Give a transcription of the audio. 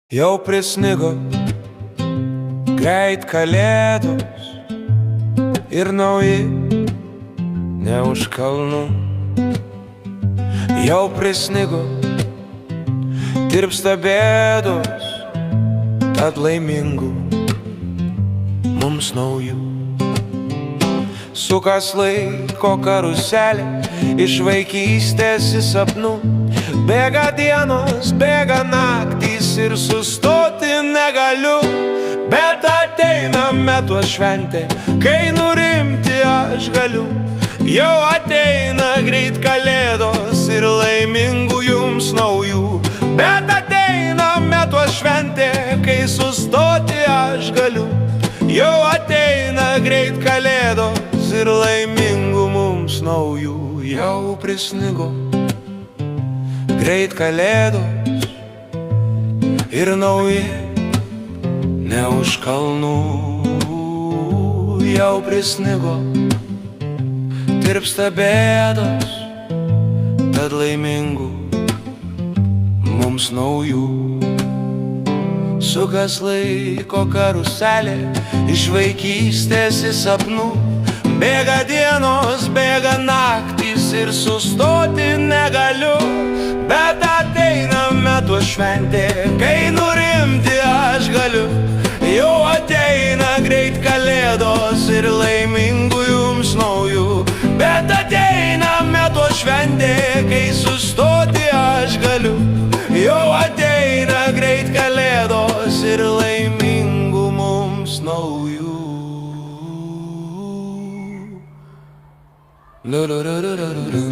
Jau prisnigo, greit kalėdos ir nauji ne už kalnų. Jau prisnigo, tirpsta bėdos, tad laimingų mums naujų. Sukas laiko karuselė iš vaikystės į sapnų. Bėga dienos, bėga naktys ir sustoti negaliu. Bet ateina metų šventė, kai nurimti aš galiu. Jau ateina greit kalėdos ir laimingų jums naujų. Bet ateina metų šventė, kai sustoti aš galiu. Jau ateina greit kalėdos ir laimingų mums naujų. Jau prisnigo, greit kalėdos ir nauji ne už kalnų. Jau prisnigo, tirpsta bėdos, tad laimingų mums naujų. Sukas laiko karuselė iš vaikystės į sapnų. Bėga dienos, bėga naktys ir sustoti negaliu. Bet ateina metų šventė, kai nurimti aš galiu. Jau ateina greit kalėdos ir laimingų jums naujų. Bet ateina metų šventė, kai sustoti aš galiu. Jau ateina greit kalėdos ir laimingų mums naujų. La la la la la la.